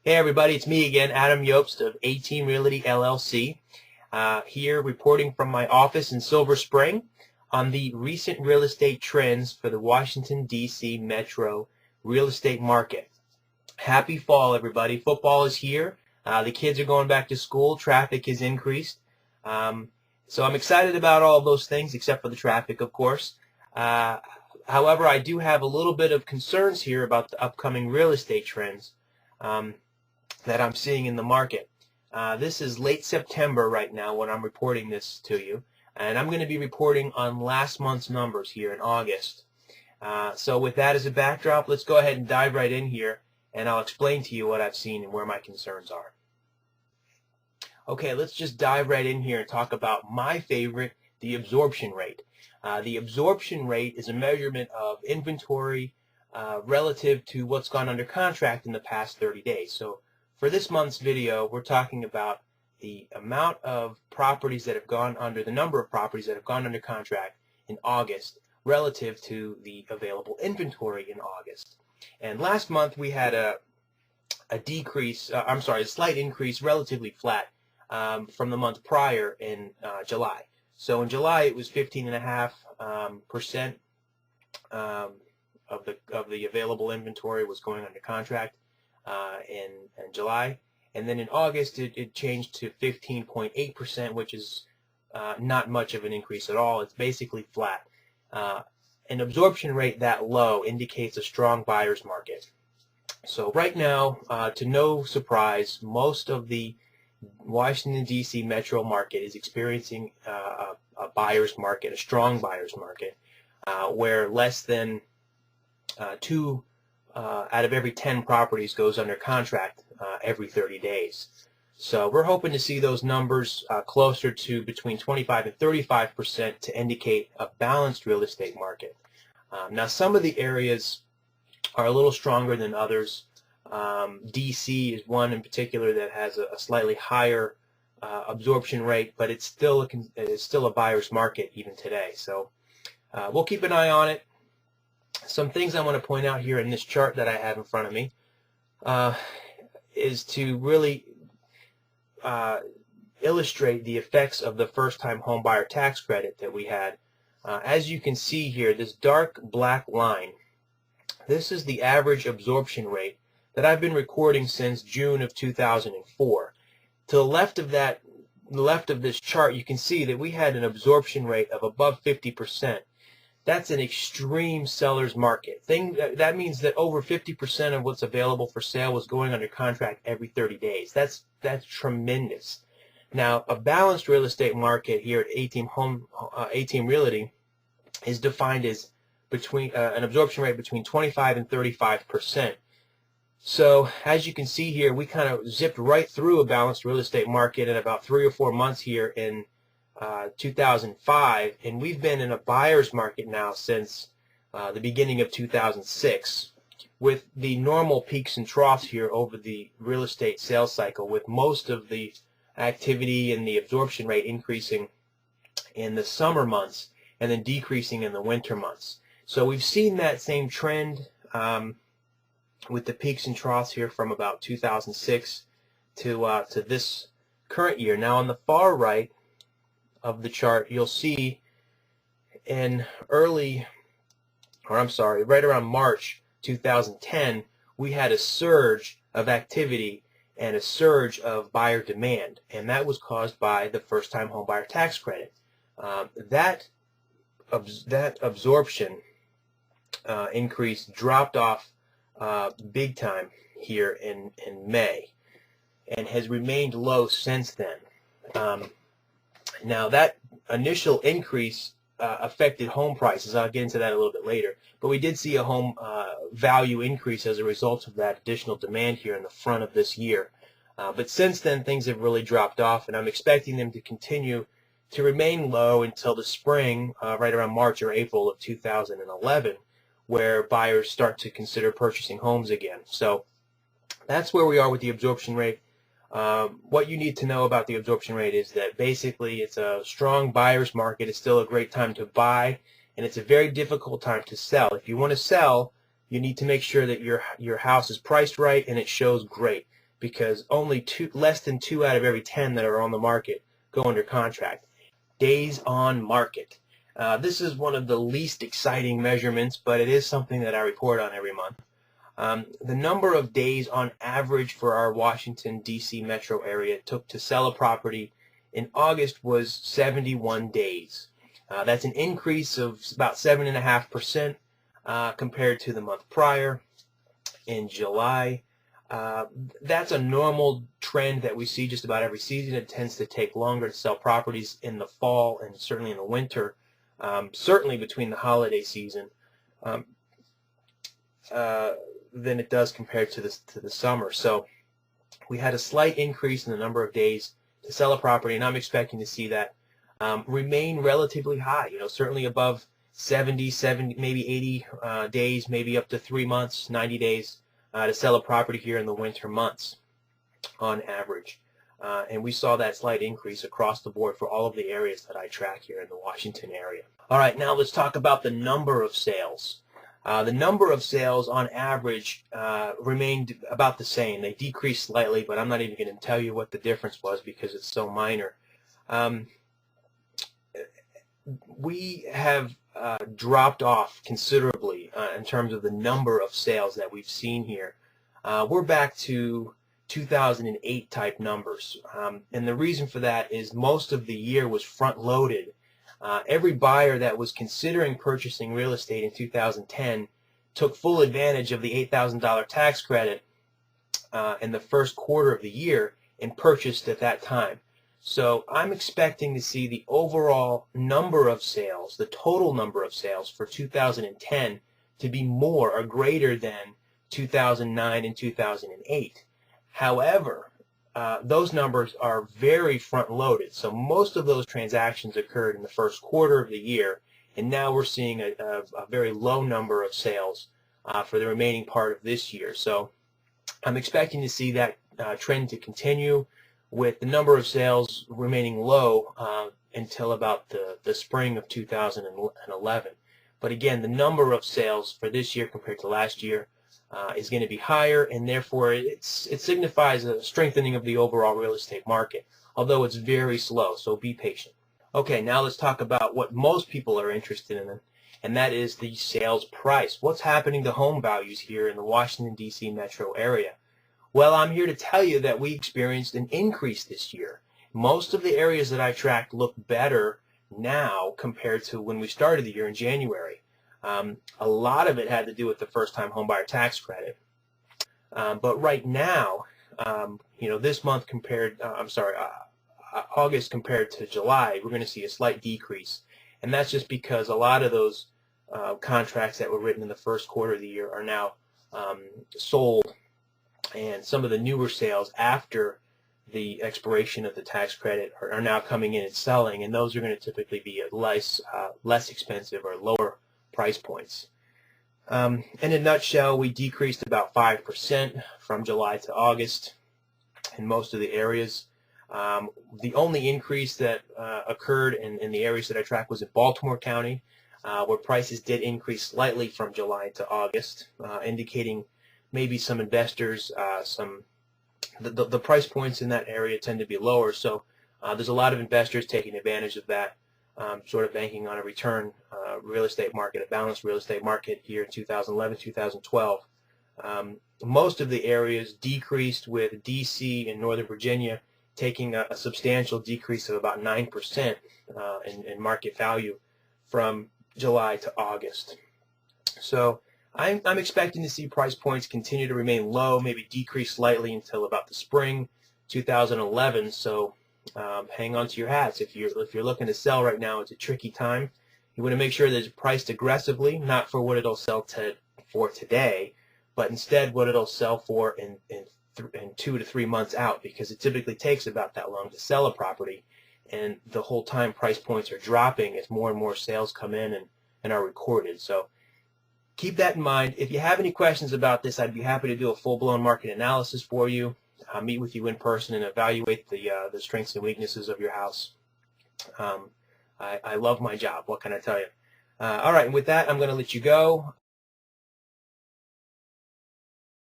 Hey everybody, it's me again, Adam Iobst of A-Team Realty LLC, here reporting from my office in Silver Spring on the recent real estate trends for the Washington, D.C. metro real estate market. Happy fall, everybody. Football is here. The kids are going back to school. Traffic has increased. So I'm excited about all those things, except for the traffic, of course. However, I do have a little bit of concerns here about the upcoming real estate trends that I'm seeing in the market. This is late September right now when I'm reporting this to you, and I'm going to be reporting on last month's numbers here in August. So with that as a backdrop, let's go ahead and dive right in here, and I'll explain to you what I've seen and where my concerns are. Okay, let's just dive right in here and talk about my favorite, the absorption rate. The absorption rate is a measurement of inventory relative to what's gone under contract in the past 30 days. So for this month's video, we're talking about the amount of properties that have gone under, the number of properties that have gone under contract in August relative to the available inventory in August. And last month we had a slight increase, relatively flat, from the month prior in July. So in July it was 15.5% of the available inventory was going under contract in July, and then in August it changed to 15.8%, which is not much of an increase at all. It's basically flat. An absorption rate that low indicates a strong buyer's market. So right now, to no surprise, most of the Washington, D.C. metro market is experiencing a buyer's market, a strong buyer's market, where less than 2 out of every 10 properties goes under contract every 30 days. So we're hoping to see those numbers closer to between 25 and 35% to indicate a balanced real estate market. Now some of the areas are a little stronger than others. DC is one in particular that has a slightly higher absorption rate, but it's still a buyer's market even today. So we'll keep an eye on it. Some things I want to point out here in this chart that I have in front of me is to really illustrate the effects of the first-time home buyer tax credit that we had. As you can see here, this dark black line, this is the average absorption rate that I've been recording since June of 2004. To the left of this chart, you can see that we had an absorption rate of above 50%. That's an extreme seller's market. That means that over 50% of what's available for sale was going under contract every 30 days. That's tremendous. Now, a balanced real estate market here at A-Team Realty is defined as between an absorption rate between 25 and 35%. So as you can see here, we kind of zipped right through a balanced real estate market in about 3 or 4 months here in 2005, and we've been in a buyer's market now since the beginning of 2006, with the normal peaks and troughs here over the real estate sales cycle, with most of the activity and the absorption rate increasing in the summer months and then decreasing in the winter months. So we've seen that same trend with the peaks and troughs here from about 2006 to this current year. Now on the far right of the chart, you'll see right around March 2010, we had a surge of activity and a surge of buyer demand, and that was caused by the first-time home buyer tax credit. That absorption increase dropped off big time here in May and has remained low since then. Now that initial increase affected home prices. I'll get into that a little bit later, but we did see a home value increase as a result of that additional demand here in the front of this year. But since then things have really dropped off, and I'm expecting them to continue to remain low until the spring, right around March or April of 2011, where buyers start to consider purchasing homes again. So that's where we are with the absorption rate. What you need to know about the absorption rate is that basically it's a strong buyer's market. It's still a great time to buy, and it's a very difficult time to sell. If you want to sell, you need to make sure that your house is priced right and it shows great. because only less than 2 out of every 10 that are on the market go under contract. Days on market. This is one of the least exciting measurements, but it is something that I report on every month. The number of days on average for our Washington, D.C. metro area took to sell a property in August was 71 days. That's an increase of about 7.5% compared to the month prior. In July, that's a normal trend that we see just about every season. It tends to take longer to sell properties in the fall and certainly in the winter, certainly between the holiday season, than it does compared to the summer. So we had a slight increase in the number of days to sell a property, and I'm expecting to see that remain relatively high. Certainly above 70, maybe 80 days, maybe up to 3 months, 90 days to sell a property here in the winter months on average. And we saw that slight increase across the board for all of the areas that I track here in the Washington area. All right, now let's talk about the number of sales. The number of sales on average remained about the same. They decreased slightly, but I'm not even going to tell you what the difference was because it's so minor. We have dropped off considerably in terms of the number of sales that we've seen here. We're back to 2008 type numbers, and the reason for that is most of the year was front loaded. Every buyer that was considering purchasing real estate in 2010 took full advantage of the $8,000 tax credit in the first quarter of the year and purchased at that time. So I'm expecting to see the overall number of sales, the total number of sales for 2010 to be more or greater than 2009 and 2008. However, those numbers are very front-loaded. So most of those transactions occurred in the first quarter of the year, and now we're seeing a very low number of sales for the remaining part of this year. So I'm expecting to see that trend to continue, with the number of sales remaining low until about the spring of 2011. But again, the number of sales for this year compared to last year is going to be higher, and therefore it signifies a strengthening of the overall real estate market, although it's very slow, so be patient. Okay, now let's talk about what most people are interested in, and that is the sales price. What's happening to home values here in the Washington, D.C. metro area? Well, I'm here to tell you that we experienced an increase this year. Most of the areas that I tracked look better now compared to when we started the year in January. A lot of it had to do with the first-time homebuyer tax credit. But right now, this month August compared to July, we're going to see a slight decrease. And that's just because a lot of those contracts that were written in the first quarter of the year are now sold. And some of the newer sales after the expiration of the tax credit are now coming in and selling, and those are going to typically be at less expensive or lower price points. In a nutshell, we decreased about 5% from July to August in most of the areas. The only increase that occurred in the areas that I track was in Baltimore County, where prices did increase slightly from July to August, indicating maybe some investors, the price points in that area tend to be lower, so there's a lot of investors taking advantage of that, sort of banking on a return real estate market, a balanced real estate market here in 2011, 2012. Most of the areas decreased, with D.C. and Northern Virginia taking a substantial decrease of about 9% in market value from July to August. So I'm expecting to see price points continue to remain low, maybe decrease slightly until about the spring 2011. So hang on to your hats. If you're looking to sell right now, it's a tricky time. You want to make sure that it's priced aggressively, not for what it'll sell for today, but instead what it'll sell for in 2 to 3 months out, because it typically takes about that long to sell a property, and the whole time price points are dropping as more and more sales come in and are recorded. So keep that in mind. If you have any questions about this, I'd be happy to do a full-blown market analysis for you, meet with you in person, and evaluate the strengths and weaknesses of your house. I love my job. What can I tell you? All right, and with that, I'm going to let you go.